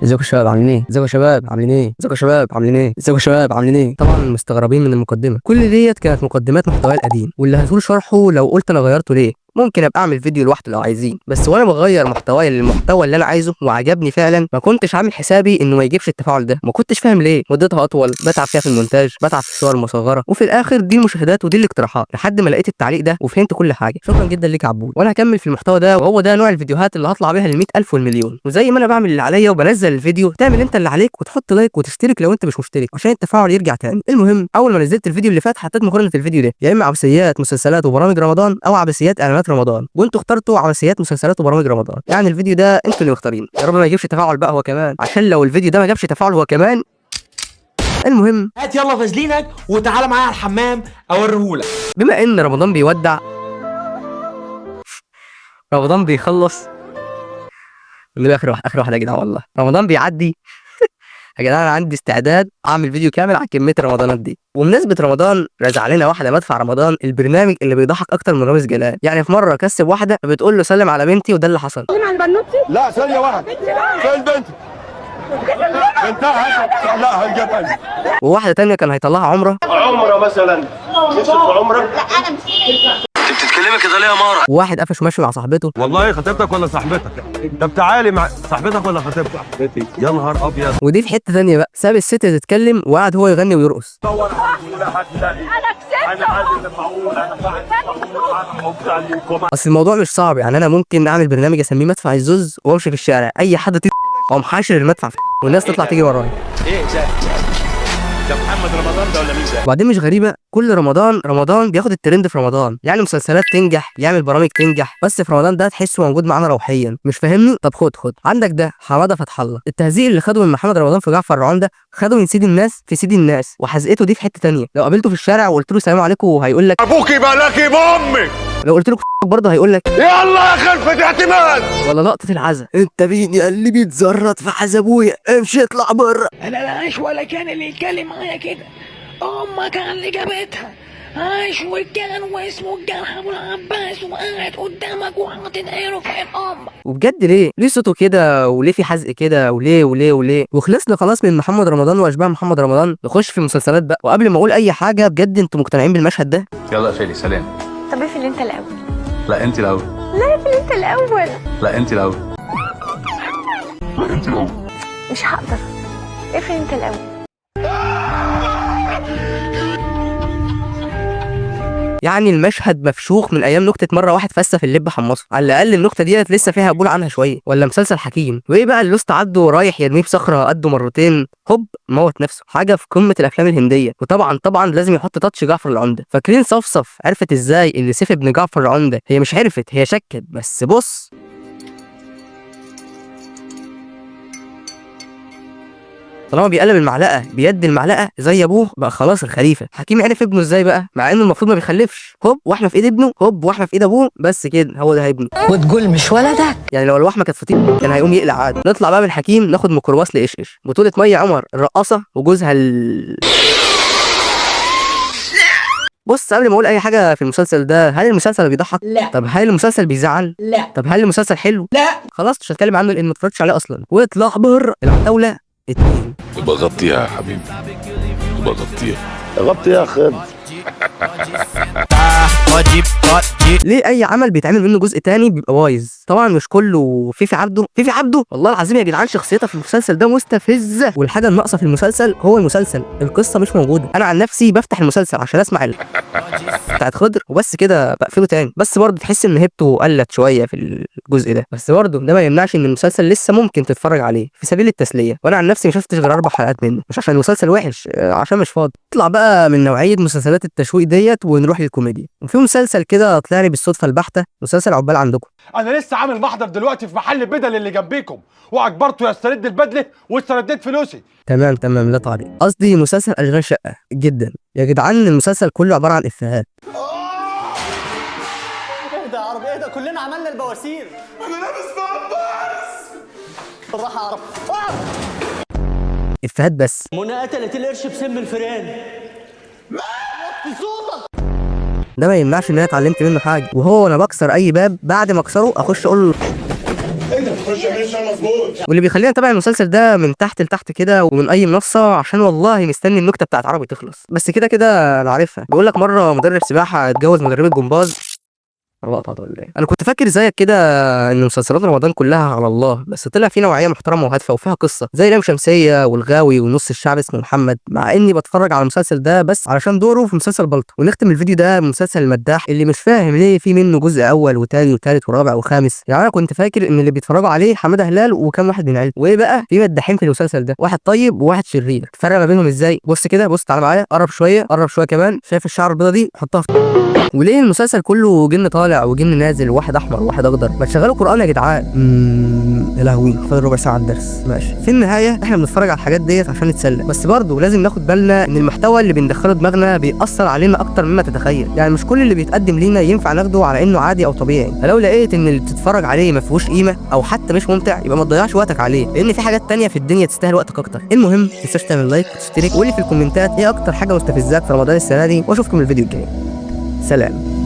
ازيكم يا شباب عاملين ايه؟ ازيكم يا شباب عاملين ايه؟ ازيكم يا شباب عاملين ايه؟ ازيكم يا شباب عاملين ايه؟ طبعا مستغربين من المقدمه، كل ديت كانت مقدمات محتواي القديم واللي هطول شرحه لو قلت انا غيرته ليه. ممكن ابقى اعمل فيديو لوحده لو عايزين، بس وانا بغير محتواي للمحتوى اللي انا عايزه وعجبني فعلا ما كنتش عامل حسابي انه ما يجيبش التفاعل ده، ما كنتش فاهم ليه مدتها اطول، بتعب فيها في المونتاج، بتعب في الصور المصغره، وفي الاخر دي المشاهدات ودي الاقتراحات لحد ما لقيت التعليق ده وفهمت كل حاجه. شكرا جدا ليك يا عبود، وانا هكمل في المحتوى ده، وهو ده نوع الفيديوهات اللي هطلع بيها ل100,000 والمليون. وزي ما انا بعمل اللي عليا وبنزل الفيديو، تعمل انت اللي عليك وتحط لايك وتشترك لو انت مش مشترك عشان التفاعل يرجع تاني. المهم اول ما نزلت الفيديو اللي فات حطيت مقارنه الفيديو ده، يا اما عبثيات مسلسلات وبرامج رمضان او عبثيات اعلانات رمضان، وانتوا اخترتوا عبثيات مسلسلات وبرامج رمضان. يعني الفيديو ده انتوا اللي مختارين. يا رب ما يجيبش تفاعل بقى هو كمان، عشان لو الفيديو ده ما جابش تفاعل هو كمان. المهم هات يلا فازلينك وتعالى معايا على الحمام اوريهولك. بما ان رمضان بيودع، رمضان بيخلص، اللي اخر واحده يا جدعان، والله رمضان بيعدي. يا جدعان انا عندي استعداد اعمل فيديو كامل عن كميه الرمضانات دي. وبمناسبه رمضان رزع علينا واحده مدفع رمضان، البرنامج اللي بيضحك اكتر من رامز جلال. يعني في مره كسب واحده بتقول له سلم على بنتي، وده اللي حصل. سلم على بنوتي؟ لا ثانية واحدة. فين بنتي؟ بنتها لا هنجيبها. وواحده تانية كان هيطلعها عمره مثلا. نفسك في عمرة؟ لا انا مش انت بتتكلمي كده ليه يا مارا؟ وواحد قفش ماشي مع صاحبته. والله خطيبتك ولا صاحبتك؟ طب تعالي مع صاحبتك ولا خطيبتك؟ صاحبتي. يا نهار ابيض. ودي في حته ثانيه بقى، ساب الست تتكلم وقعد هو يغني ويرقص. انا كسبت. اصل الموضوع مش صعب، يعني انا ممكن اعمل برنامج اسميه مدفع الزوز وامشي في الشارع، اي حد اقوم حاشر المدفع والناس تطلع تيجي ورايا. ايه ده محمد رمضان ده ولا مين ده؟ وبعدين مش غريبه، كل رمضان بياخد الترند في رمضان، يعني مسلسلات تنجح، يعمل برامج تنجح، بس في رمضان ده تحسه موجود معانا روحيا. مش فاهمني؟ طب خد عندك ده حماده فتح الله، التهزيق اللي خده من محمد رمضان في جعفر العمده خده من سيد الناس في سيد الناس، وحزقته دي في حته ثانيه. لو قابلته في الشارع وقلت له السلام عليكم هيقول لك ابوكي بلاكي بامك. لو قلت له برضه هيقول لك يلا يا خلفة اعتماد. ولا لقطه العزا، انت مين يا اللي بيتزرط في عزا ابويا، امشي اطلع بره. انا لا عايش ولا كان اللي يتكلم معايا كده، امك اللي جابتها. عايش وكان واسمه الجرح ابو العباس وقاعد قدامك وحاطط عينه في عين امك. وبجد ليه صوته كده، وليه في حزق كده، وليه وخلصنا خلاص من محمد رمضان واشباه محمد رمضان، نخش في المسلسلات بقى. وقبل ما اقول اي حاجه بجد، انتوا مقتنعين بالمشهد ده؟ يلا يا فيلي سلام. طب اقفل انت الاول. لا انت الاول. لا اقفل انت الاول. لا انت الاول. مش هقدر. اقفل انت الاول. يعني المشهد مفشوخ من ايام نكته مره واحد فسه في اللب حمصه، على الاقل النكته ديت لسه فيها قبول عنها شويه. ولا مسلسل حكيم، وايه بقى اللوست عدوا رايح يرميه بصخره قده مرتين، هوب موت نفسه، حاجه في قمه الافلام الهنديه. وطبعا لازم يحط تاتش جعفر العمده. فاكرين صفصف عرفت ازاي ان سيف ابن جعفر العمده؟ هي مش عرفت، هي شكت. بس بص، طالما بيقلب المعلقه بيد المعلقه زي ابوه بقى خلاص الخليفه. حكيم عرف ابنه ازاي بقى، مع انه المفروض ما بيخلفش، هوب واحمه في ايد ابنه، هوب واحمه في ايد ابوه، بس كده هو ده ابنه. وتقول مش ولدك؟ يعني لو الوحمه كانت فطير كان هيقوم يقلع عادي. نطلع بقى من حكيم ناخد ميكروباص لقشقش، بطوله ميه عمر الرقاصه وجوزها بص قبل ما اقول اي حاجه في المسلسل ده، هل المسلسل بيضحك؟ لا. طب هل المسلسل بيزعل؟ لا. طب هل المسلسل حلو؟ لا. خلاص مش هتكلم عنه لان ما اتفرجتش عليه اصلا. واطلع بره العتاوله 2. بغطيها يا حبيبي، بغطيها. غطي يا خد. ليه اي عمل بيتعمل منه جزء تاني بيبقى بايظ؟ طبعا مش كله. فيفي عبده والله العظيم يا جدعان شخصيتها في المسلسل ده مستفزه، والحاجه الناقصه في المسلسل هو المسلسل، القصه مش موجوده. انا عن نفسي بفتح المسلسل عشان اسمع بتاعت خضر وبس كده بقفله تاني. بس برضه تحس ان هيبته قلت شويه في الجزء ده، بس برضه ده ما يمنعش ان المسلسل لسه ممكن تتفرج عليه في سبيل التسليه. وانا عن نفسي ما شفتش غير 4 حلقات منه، مش عشان المسلسل وحش، عشان مش فاضي. اطلع بقى من نوعيه مسلسلات التشويق ديت ونروح للكوميديا. وفي مسلسل كده طلع لي بالصدفه البحته، مسلسل عقبال عندكم. انا لسه عامل محضر دلوقتي في محل بدل اللي جنبيكم، واجبرته يسترد البدله واسترديت فلوسي. تمام لا طارق، قصدي مسلسل اشغال شقه. جدا يا جدعان المسلسل كله عباره عن افيهات. اهدى يا عربي اهدى، كلنا عملنا البواسير. انا لابس بامبرز. بالراحه يا عربي. افيهات بس. منى قتلت القرش بسم الفيران. وطي صوتك. ده ما يمنعش ان انا اتعلمت منه حاجه، وهو انا بكسر اي باب بعد ما اكسره اخش اقول له ايه ده؟ واللي بيخلينا نتابع المسلسل ده من تحت لتحت كده ومن اي منصه، عشان والله مستني النكته بتاعت عربي تخلص. بس كده كده انا عارفها. بيقول لك مره مدرب سباحه اتجوز مدربه جمباز. انا كنت فاكر زيك كده ان مسلسلات رمضان كلها على الله، بس طلع في نوعيه محترمه وهادفه وفيها قصه زي لام شمسيه والغاوي ونص الشعب اسمه محمد، مع اني بتفرج على المسلسل ده بس علشان دوره في مسلسل بلطو. ونختم الفيديو ده بمسلسل المداح اللي مش فاهم ليه في منه جزء اول وتاني وتالت ورابع وخامس. يعني انا كنت فاكر ان اللي بيتفرجوا عليه حماده هلال وكام واحد من عيلته، وايه بقى في مداحين في المسلسل ده، واحد طيب وواحد شرير. تفرق ما بينهم ازاي؟ بص كده، بص تعالى معايا، قرب شويه كمان. شايف الشعر البيضه دي؟ حطها في وليه المسلسل كله جن طالع وجن نازل وواحد احمر وواحد اخضر؟ ما تشغلوا قران يا جدعان. يا لهوي، فاضل ربع ساعه على الدرس. ماشي، في النهايه احنا بنتفرج على الحاجات ديت عشان نتسلى، بس برضه لازم ناخد بالنا ان المحتوى اللي بندخله دماغنا بيأثر علينا اكتر مما تتخيل. يعني مش كل اللي بيتقدم لينا ينفع ناخده على انه عادي او طبيعي. فلو لقيت ان اللي بتتفرج عليه ما فيهوش قيمه او حتى مش ممتع، يبقى ما تضيعش وقتك عليه، لان في حاجات تانية في الدنيا تستاهل وقتك اكتر. المهم ما تنساش تعمل لايك وتشترك، وقول لي في الكومنتات ايه اكتر حاجه مستفزاك في رمضان السنه دي، واشوفكم الفيديو الجاي. سلام.